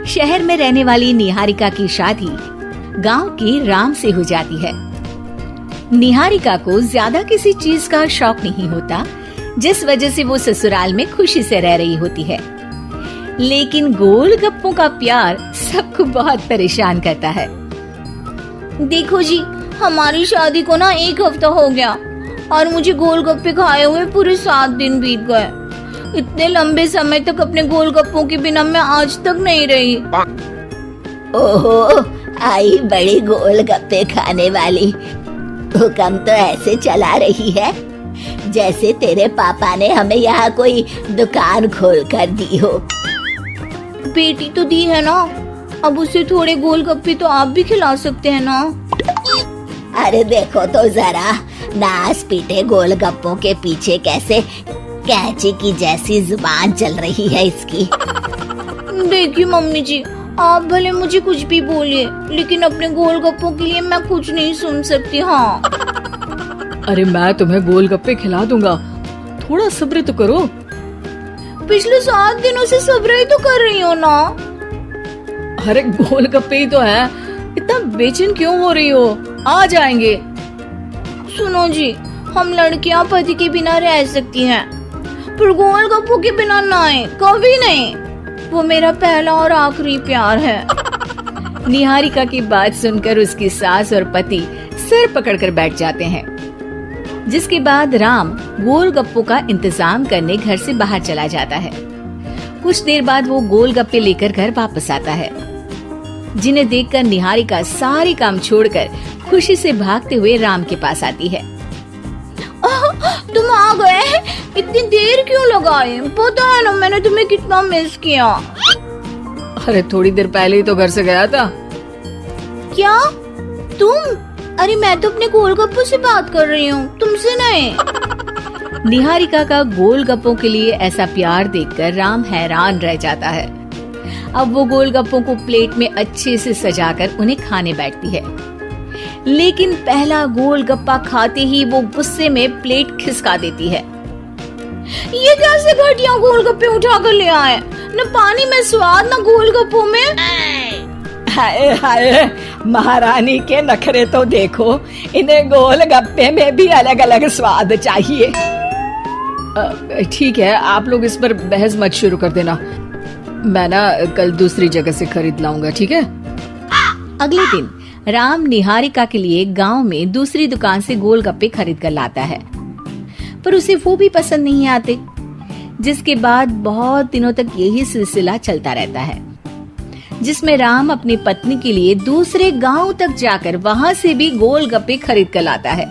शहर में रहने वाली निहारिका की शादी गांव के राम से हो जाती है। निहारिका को ज्यादा किसी चीज का शौक नहीं होता, जिस वजह से वो ससुराल में खुशी से रह रही होती है। लेकिन गोलगप्पों का प्यार सबको बहुत परेशान करता है। देखो जी, हमारी शादी को ना 1 हफ्ता हो गया और मुझे गोलगप्पे खाए हुए पूरे 7 दिन बीत गए। इतने लंबे समय तक अपने गोलगप्पों के बिना मैं आज तक नहीं रही। ओहो, आई बड़ी गोलगप्पे खाने वाली। हुक्म तो ऐसे चला रही है जैसे तेरे पापा ने हमें यहाँ कोई दुकान खोल कर दी हो। बेटी तो दी है ना, अब उसे थोड़े गोलगप्पे तो आप भी खिला सकते हैं ना। अरे देखो तो जरा, नास पीटे गोलगप्पों के पीछे कैसे कैंची की जैसी जुबान चल रही है इसकी। देखिए मम्मी जी, आप भले मुझे कुछ भी बोलिए, लेकिन अपने गोलगप्पों के लिए मैं कुछ नहीं सुन सकती। हाँ, अरे मैं तुम्हें गोलगप्पे खिला दूंगा, थोड़ा सब्र तो करो। पिछले 7 दिनों से सब्र ही तो कर रही हो ना। अरे गोलगप्पे ही तो है, इतना बेचैन क्यों हो रही हो? आ जाएंगे। सुनो जी, हम लड़कियां पति के बिना रह सकती हैं, पर गोलगप्पों के बिना नहीं, कभी नहीं। वो मेरा पहला और आखिरी प्यार है। निहारिका की बात सुनकर उसकी सास और पति सिर पकड़कर बैठ जाते हैं। जिसके बाद राम गोलगप्पों का इंतजाम करने घर से बाहर चला जाता है। कुछ देर बाद वो गोलगप्पे लेकर घर वापस आता है, जिन्हें देखकर निहारिका सारे काम छोड़कर खुशी से भागते हुए राम के पास आती है। तुम आ गए? इतनी देर क्यों लगाई? पता है ना मैंने तुम्हें कितना मिस किया। अरे थोड़ी देर पहले ही तो घर से गया था। क्या तुम? अरे मैं तो अपने गोलगप्पों से बात कर रही हूँ, तुमसे नहीं। निहारिका का गोलगप्पों के लिए ऐसा प्यार देखकर राम हैरान रह जाता है। अब वो गोलगप्पों को प्लेट में अच्छे से सजाकर उन्हें खाने बैठती है, लेकिन पहला गोलगप्पा खाते ही वो गुस्से में प्लेट खिसका देती है। ये कैसे घटिया गोलगप्पे उठा कर ले आए? न पानी में स्वाद, न गोलगप्पों में। हाय हाय, महारानी के नखरे तो देखो, इन्हें गोलगप्पे में भी अलग अलग स्वाद चाहिए। ठीक है, आप लोग इस पर बहस मत शुरू कर देना, मैं ना कल दूसरी जगह से खरीद लाऊंगा, ठीक है? अगले दिन राम निहारिका के लिए गांव में दूसरी दुकान से गोलगप्पे खरीद कर लाता है, पर उसे वो भी पसंद नहीं आते। जिसके बाद बहुत दिनों तक यही सिलसिला चलता रहता है, जिसमें राम अपनी पत्नी के लिए दूसरे गांव तक जाकर वहां से भी गोलगप्पे खरीद कर लाता है।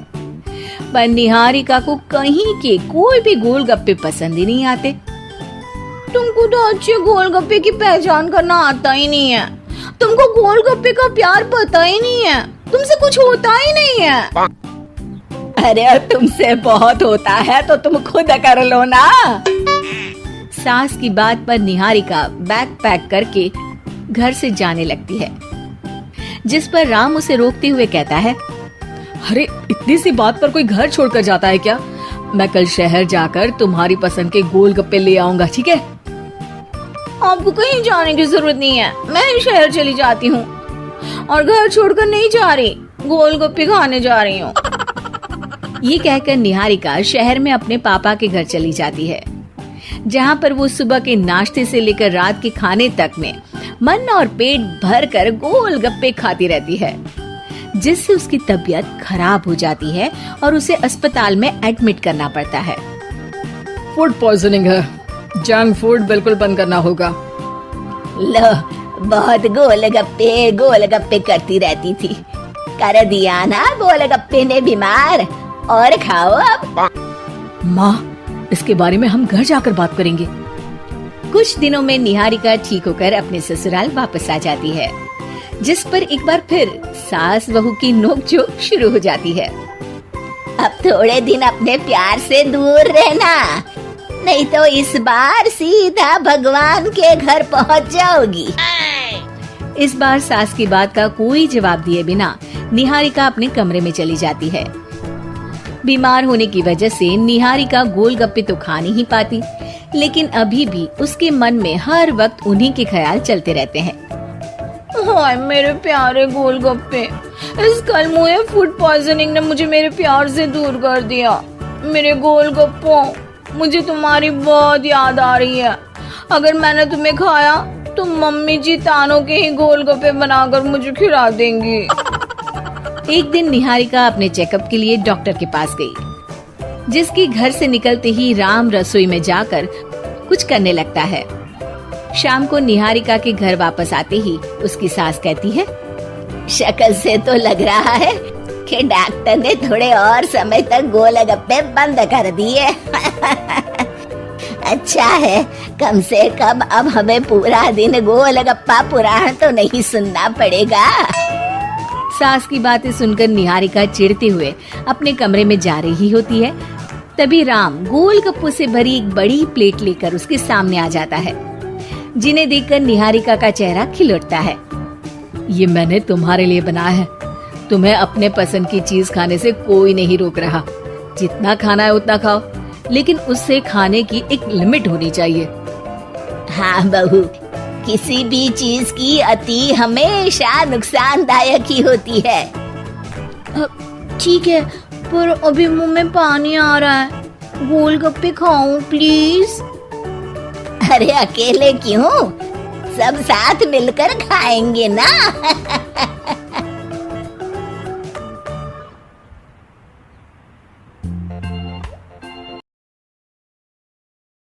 पर निहारिका को कहीं के कोई भी गोलगप्पे पसंद ही नहीं आते। तुमको तो अच्छे गोलगप्पे की पहचान करना आता ही नहीं है। तुमको गोलगप्पे का प्यार पता ही नहीं है, तुमसे कुछ होता ही नहीं है। अरे तुमसे बहुत होता है तो तुम खुद कर लो ना। सास की बात पर निहारिका बैग पैक करके घर से जाने लगती है, जिस पर राम उसे रोकते हुए कहता है, अरे इतनी सी बात पर कोई घर छोड़कर जाता है क्या? मैं कल शहर जाकर तुम्हारी पसंद के गोलगप्पे ले आऊंगा, ठीक है? आपको कहीं जाने की जरूरत नहीं है, मैं ही शहर चली जाती हूँ और घर छोड़कर नहीं जा रही, गोलगप्पे खाने जा रही हूँ। ये कहकर निहारिका शहर में अपने पापा के घर चली जाती है, जहाँ पर वो सुबह के नाश्ते से लेकर रात के खाने तक में मन और पेट भर कर गोलगप्पे खाती रहती है, जिससे उसकी तबीयत खराब हो जाती है और उसे अस्पताल में एडमिट करना पड़ता है। फूड पॉइजनिंग है, जंक फूड बिल्कुल बंद करना होगा। लो, बहुत गोलगप्पे गोलगप्पे करती रहती थी, कर दिया ना गोलगप्पे ने बीमार। और खाओ अब। माँ, इसके बारे में हम घर जाकर बात करेंगे। कुछ दिनों में निहारिका ठीक होकर अपने ससुराल वापस आ जाती है, जिस पर एक बार फिर सास बहू की नोकझोंक शुरू हो जाती है। अब थोड़े दिन अपने प्यार से दूर रहना, नहीं तो इस बार सीधा भगवान के घर पहुंच जाओगी। इस बार सास की बात का कोई जवाब दिए बिना निहारिका अपने कमरे में चली जाती है। बीमार होने की वजह से निहारिका गोलगप्पे तो खा नहीं पाती, लेकिन अभी भी उसके मन में हर वक्त उन्हीं के ख्याल चलते रहते हैं। हाय मेरे प्यारे गोलगप्पे, इस कल मुझे फूड पॉइजनिंग ने मुझे मेरे प्यार से दूर कर दिया। मेरे गोलगप्पों, मुझे तुम्हारी बहुत याद आ रही है। अगर मैंने तुम्हें खाया तो मम्मी जी तानों के ही गोलगप्पे बनाकर मुझे खिला देंगी। एक दिन निहारिका अपने चेकअप के लिए डॉक्टर के पास गई, जिसकी घर से निकलते ही राम रसोई में जाकर कुछ करने लगता है। शाम को निहारिका के घर वापस आते ही उसकी सास कहती है, शक्ल से तो लग रहा है कि डॉक्टर ने थोड़े और समय तक गोलगप्पे बंद कर दिए। अच्छा है, कम से कम अब हमें पूरा दिन गोलगप्पा पुराण तो नहीं सुनना पड़ेगा। सास की बातें सुनकर निहारिका चिढ़ते हुए अपने कमरे में जा रही होती है। तभी राम गोलगप्पों से भरी एक बड़ी प्लेट लेकर उसके सामने आ जाता है, जिन्हें देखकर निहारिका का चेहरा खिल उठता है। ये मैंने तुम्हारे लिए बनाया है। तुम्हें अपने पसंद की चीज खाने से कोई नहीं रोक रहा। जितना खाना है उतना खाओ, लेकिन उससे खाने की एक लिमिट होनी चाहिए। हाँ बहू, किसी भी चीज की अति हमेशा नुकसानदायक ही होती है। ठीक है, पर अभी मुंह में पानी आ रहा है। गोलगप्पे खाऊं प्लीज? अरे अकेले क्यों, सब साथ मिलकर खाएंगे ना।